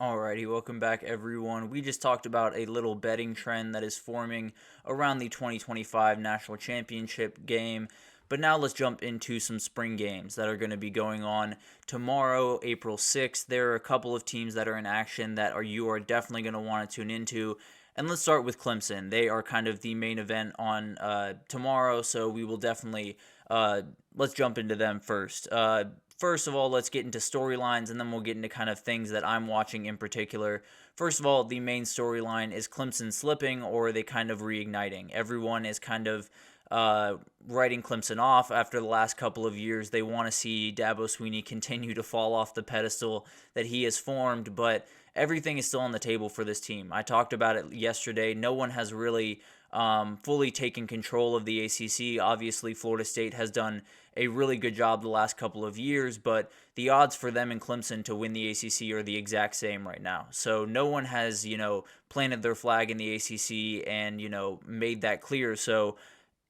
Alrighty, welcome back everyone. We just talked about a little betting trend that is forming around the 2025 National Championship game. But now let's jump into some spring games that are going to be going on tomorrow, April 6th. There are a couple of teams that are in action that you are definitely going to want to tune into. And let's start with Clemson. They are kind of the main event on tomorrow, so we will definitely let's jump into them first. First of all, let's get into storylines, and then we'll get into kind of things that I'm watching in particular. First of all, the main storyline is Clemson slipping, or are they kind of reigniting? Everyone is kind of writing Clemson off after the last couple of years. They want to see Dabo Swinney continue to fall off the pedestal that he has formed, but everything is still on the table for this team. I talked about it yesterday. No one has really fully taken control of the ACC. Obviously, Florida State has done a really good job the last couple of years, but the odds for them and Clemson to win the ACC are the exact same right now. So no one has, planted their flag in the ACC and, made that clear. So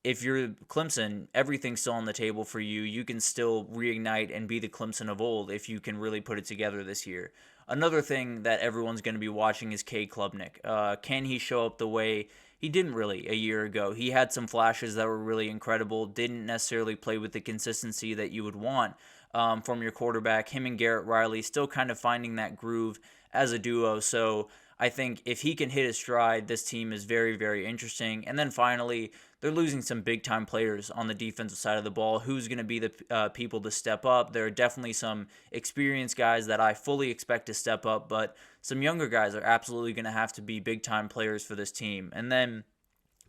if you're Clemson, everything's still on the table for you. You can still reignite and be the Clemson of old if you can really put it together this year. Another thing that everyone's going to be watching is Cade Klubnik. Can he show up the way he didn't really a year ago? He had some flashes that were really incredible, didn't necessarily play with the consistency that you would want from your quarterback. Him and Garrett Riley still kind of finding that groove as a duo. So I think if he can hit his stride, this team is very, very interesting. And then finally, they're losing some big-time players on the defensive side of the ball. Who's going to be the people to step up? There are definitely some experienced guys that I fully expect to step up, but some younger guys are absolutely going to have to be big-time players for this team. And then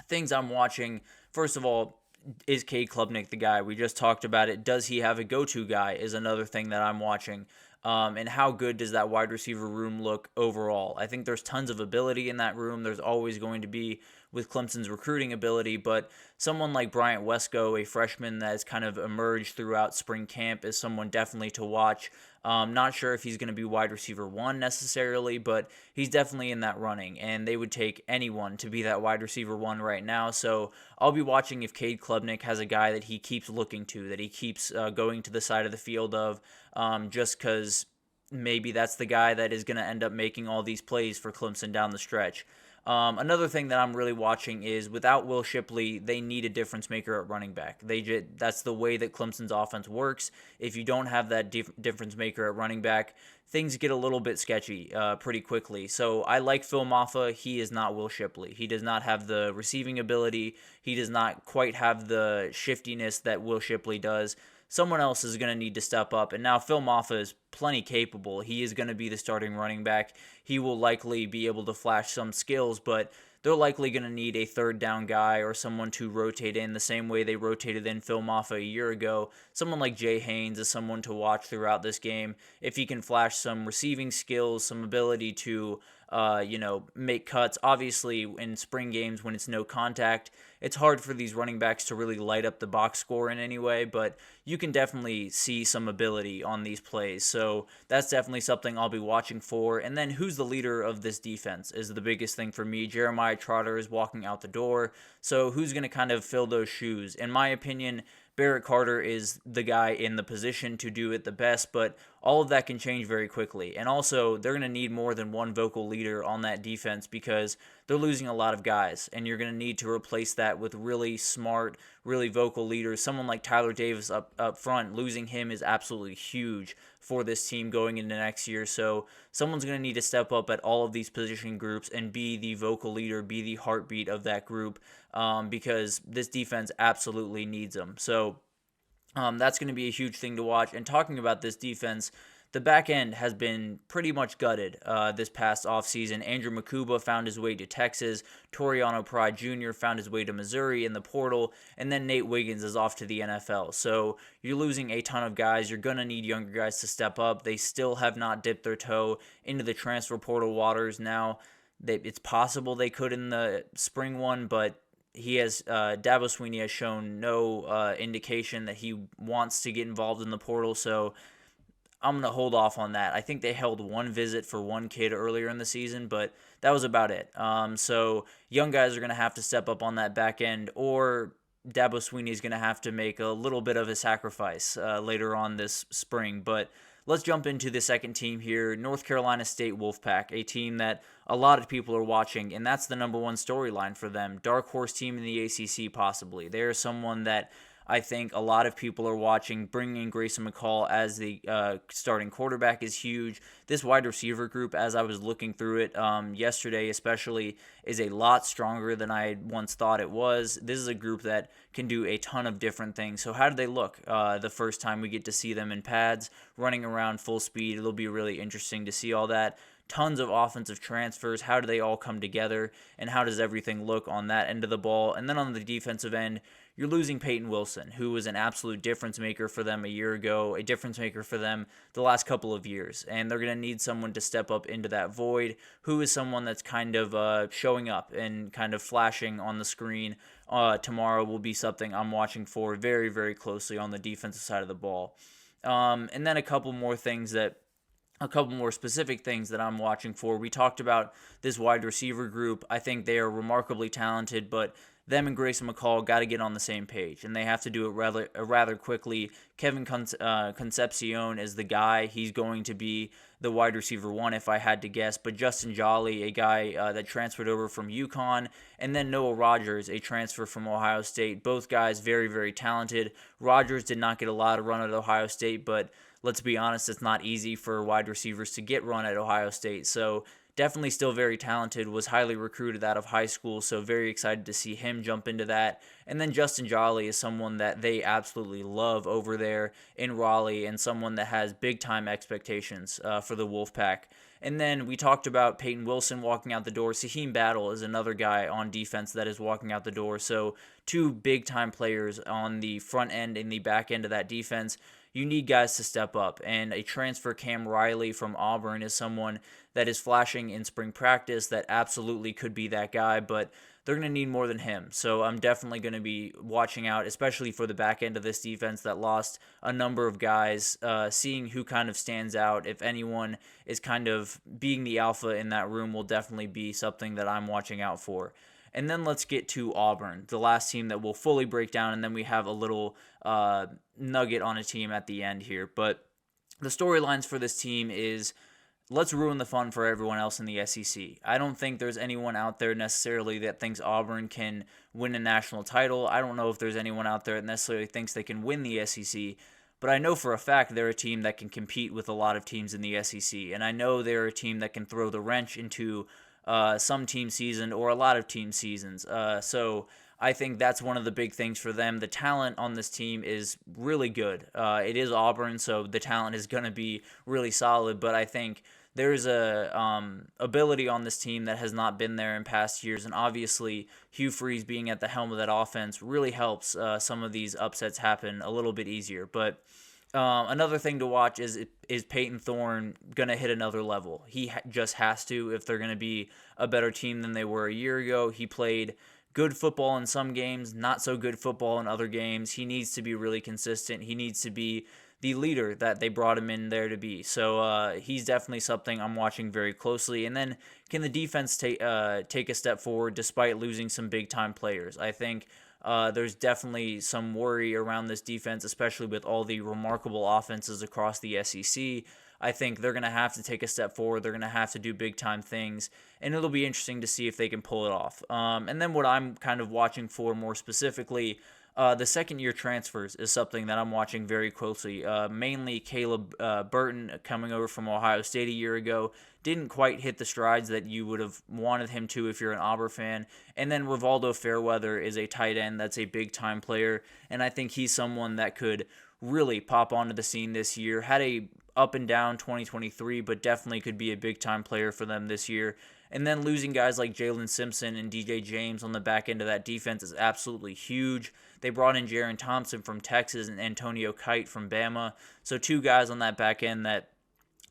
things I'm watching, first of all, is Cade Klubnik the guy? We just talked about it. Does he have a go-to guy is another thing that I'm watching. And how good does that wide receiver room look overall? I think there's tons of ability in that room. There's always going to be with Clemson's recruiting ability, but someone like Bryant Wesco, a freshman that has kind of emerged throughout spring camp, is someone definitely to watch. Not sure if he's going to be wide receiver one necessarily, but he's definitely in that running, and they would take anyone to be that wide receiver one right now. So I'll be watching if Cade Klubnik has a guy that he keeps looking to, that he keeps going to the side of the field of, just because maybe that's the guy that is going to end up making all these plays for Clemson down the stretch. Another thing that I'm really watching is without Will Shipley, they need a difference maker at running back. That's the way that Clemson's offense works. If you don't have that difference maker at running back, things get a little bit sketchy pretty quickly. So I like Phil Maffa. He is not Will Shipley. He does not have the receiving ability. He does not quite have the shiftiness that Will Shipley does. Someone else is going to need to step up. And now Phil Maffa is plenty capable. He is going to be the starting running back. He will likely be able to flash some skills, but they're likely going to need a third down guy or someone to rotate in the same way they rotated in Phil Maffa a year ago. Someone like Jay Haynes is someone to watch throughout this game. If he can flash some receiving skills, some ability to make cuts. Obviously, in spring games when it's no contact, it's hard for these running backs to really light up the box score in any way, but you can definitely see some ability on these plays. So that's definitely something I'll be watching for. And then who's the leader of this defense is the biggest thing for me. Jeremiah Trotter is walking out the door. So who's going to kind of fill those shoes? In my opinion, Barrett Carter is the guy in the position to do it the best, but all of that can change very quickly. And also, they're going to need more than one vocal leader on that defense because they're losing a lot of guys, and you're going to need to replace that with really smart, really vocal leaders. Someone like Tyler Davis up front, losing him is absolutely huge for this team going into next year. So someone's going to need to step up at all of these position groups and be the vocal leader, be the heartbeat of that group, because this defense absolutely needs them. So that's going to be a huge thing to watch. And talking about this defense, the back end has been pretty much gutted this past offseason. Andrew Makuba found his way to Texas. Toriano Pride Jr. found his way to Missouri in the portal. And then Nate Wiggins is off to the NFL. So you're losing a ton of guys. You're going to need younger guys to step up. They still have not dipped their toe into the transfer portal waters. Now, it's possible they could in the spring one, but Dabo Swinney has shown no indication that he wants to get involved in the portal. So I'm going to hold off on that. I think they held one visit for one kid earlier in the season, but that was about it. So young guys are going to have to step up on that back end, or Dabo Swinney is going to have to make a little bit of a sacrifice later on this spring. But let's jump into the second team here, North Carolina State Wolfpack, a team that a lot of people are watching, and that's the number one storyline for them. Dark horse team in the ACC, possibly. They're someone that I think a lot of people are watching. Bringing in Grayson McCall as the starting quarterback is huge. This wide receiver group, as I was looking through it yesterday especially, is a lot stronger than I once thought it was. This is a group that can do a ton of different things. So how do they look the first time we get to see them in pads, running around full speed? It'll be really interesting to see all that. Tons of offensive transfers. How do they all come together, and how does everything look on that end of the ball? And then on the defensive end, you're losing Peyton Wilson, who was an absolute difference maker for them a year ago, a difference maker for them the last couple of years. And they're going to need someone to step up into that void, who is someone that's kind of showing up and kind of flashing on the screen. Tomorrow will be something I'm watching for very, very closely on the defensive side of the ball. And then a couple more specific things that I'm watching for. We talked about this wide receiver group. I think they are remarkably talented, but them and Grayson McCall got to get on the same page, and they have to do it rather quickly. Kevin Concepcion is the guy. He's going to be the wide receiver one, if I had to guess. But Justin Jolly, a guy that transferred over from UConn, and then Noah Rogers, a transfer from Ohio State. Both guys very, very talented. Rogers did not get a lot of run at Ohio State, but let's be honest, it's not easy for wide receivers to get run at Ohio State. So definitely still very talented, was highly recruited out of high school, so very excited to see him jump into that. And then Justin Jolly is someone that they absolutely love over there in Raleigh, and someone that has big-time expectations for the Wolfpack. And then we talked about Peyton Wilson walking out the door. Saheem Battle is another guy on defense that is walking out the door. So two big-time players on the front end and the back end of that defense. You need guys to step up, and a transfer Cam Riley from Auburn is someone that is flashing in spring practice that absolutely could be that guy, but they're going to need more than him. So I'm definitely going to be watching out, especially for the back end of this defense that lost a number of guys, seeing who kind of stands out. If anyone is kind of being the alpha in that room, will definitely be something that I'm watching out for. And then let's get to Auburn, the last team that we'll fully break down, and then we have a little nugget on a team at the end here. But the storylines for this team is, let's ruin the fun for everyone else in the SEC. I don't think there's anyone out there necessarily that thinks Auburn can win a national title. I don't know if there's anyone out there that necessarily thinks they can win the SEC. But I know for a fact they're a team that can compete with a lot of teams in the SEC. And I know they're a team that can throw the wrench into some team season or a lot of team seasons. So I think that's one of the big things for them. The talent on this team is really good. It is Auburn, so the talent is going to be really solid. But I think there's a ability on this team that has not been there in past years. And obviously, Hugh Freeze being at the helm of that offense really helps some of these upsets happen a little bit easier. But another thing to watch is Peyton Thorne going to hit another level? He just has to if they're going to be a better team than they were a year ago. He played good football in some games, not so good football in other games. He needs to be really consistent. He needs to be the leader that they brought him in there to be. So he's definitely something I'm watching very closely. And then can the defense take a step forward despite losing some big-time players? I think there's definitely some worry around this defense, especially with all the remarkable offenses across the SEC. I think they're going to have to take a step forward. They're going to have to do big-time things, and it'll be interesting to see if they can pull it off. And then what I'm kind of watching for more specifically, the second-year transfers is something that I'm watching very closely. Mainly Caleb Burton coming over from Ohio State a year ago. Didn't quite hit the strides that you would have wanted him to if you're an Auburn fan. And then Rivaldo Fairweather is a tight end that's a big-time player, and I think he's someone that could really pop onto the scene this year. Had a up and down 2023, but definitely could be a big-time player for them this year. And then losing guys like Jalen Simpson and DJ James on the back end of that defense is absolutely huge. They brought in Jaron Thompson from Texas and Antonio Kite from Bama. So two guys on that back end that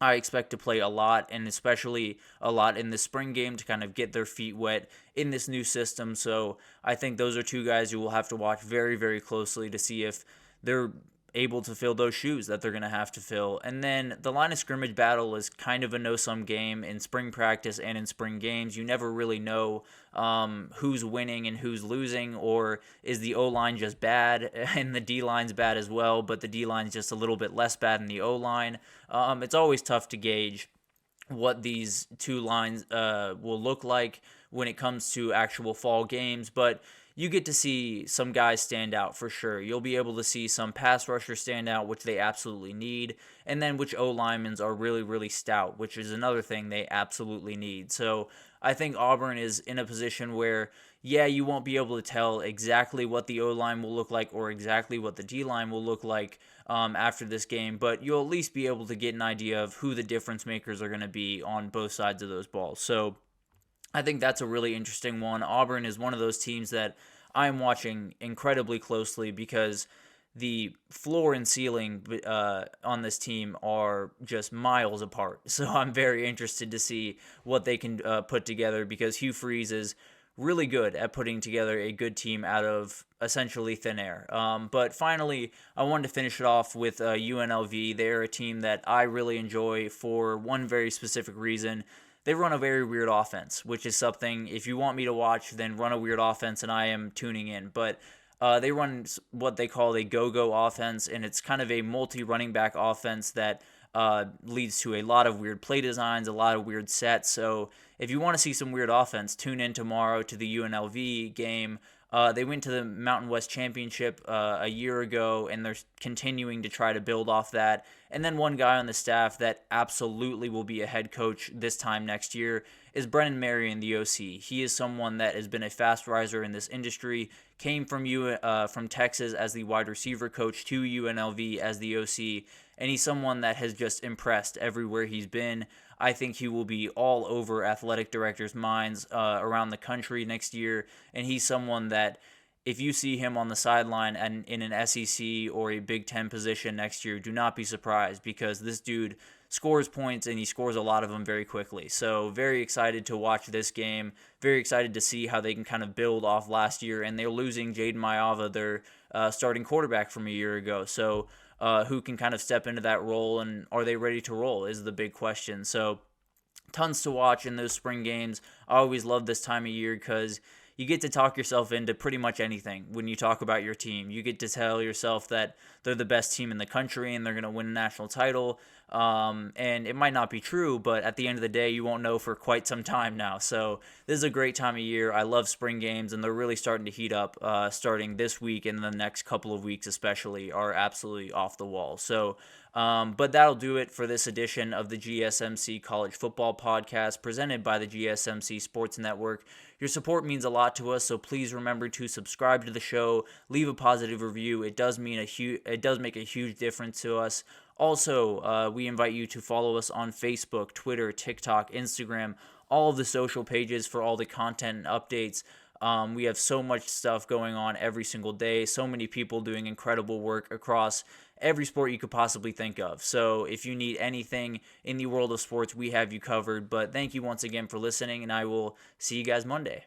I expect to play a lot, and especially a lot in the spring game to kind of get their feet wet in this new system. So I think those are two guys you will have to watch very, very closely to see if they're able to fill those shoes that they're going to have to fill. And then the line of scrimmage battle is kind of a no-sum game in spring practice and in spring games. You never really know who's winning and who's losing, or is the O-line just bad and the D-line's bad as well, but the D-line's just a little bit less bad than the O-line. It's always tough to gauge what these two lines will look like when it comes to actual fall games, but you get to see some guys stand out for sure. You'll be able to see some pass rushers stand out, which they absolutely need, and then which O-linemen are really, really stout, which is another thing they absolutely need. So I think Auburn is in a position where, yeah, you won't be able to tell exactly what the O-line will look like or exactly what the D-line will look like after this game, but you'll at least be able to get an idea of who the difference makers are going to be on both sides of those balls. So I think that's a really interesting one. Auburn is one of those teams that I'm watching incredibly closely because the floor and ceiling on this team are just miles apart. So I'm very interested to see what they can put together, because Hugh Freeze is really good at putting together a good team out of essentially thin air. But finally, I wanted to finish it off with UNLV. They're a team that I really enjoy for one very specific reason. They run a very weird offense, which is something, if you want me to watch, then run a weird offense and I am tuning in. But they run what they call a go-go offense, and it's kind of a multi-running back offense that leads to a lot of weird play designs, a lot of weird sets. So if you want to see some weird offense, tune in tomorrow to the UNLV game. They went to the Mountain West Championship a year ago, and they're continuing to try to build off that. And then one guy on the staff that absolutely will be a head coach this time next year is Brennan Marion, the OC. He is someone that has been a fast riser in this industry, came from Texas as the wide receiver coach to UNLV as the OC, and he's someone that has just impressed everywhere he's been. I think he will be all over athletic directors' minds around the country next year, and he's someone that if you see him on the sideline and in an SEC or a Big Ten position next year, do not be surprised, because this dude scores points and he scores a lot of them very quickly. So very excited to watch this game, very excited to see how they can kind of build off last year, and they're losing Jaden Maiava, their starting quarterback from a year ago. So who can kind of step into that role, and are they ready to roll is the big question. So tons to watch in those spring games. I always love this time of year because you get to talk yourself into pretty much anything when you talk about your team. You get to tell yourself that they're the best team in the country and they're going to win a national title. And it might not be true, but at the end of the day, you won't know for quite some time now. So this is a great time of year. I love spring games, and they're really starting to heat up starting this week, and the next couple of weeks especially are absolutely off the wall. So but that'll do it for this edition of the GSMC College Football Podcast presented by the GSMC Sports Network. Your support means a lot to us, so please remember to subscribe to the show, leave a positive review. It does make a huge difference to us. Also, we invite you to follow us on Facebook, Twitter, TikTok, Instagram, all of the social pages for all the content and updates. We have so much stuff going on every single day, so many people doing incredible work across every sport you could possibly think of. So if you need anything in the world of sports, we have you covered. But thank you once again for listening, and I will see you guys Monday.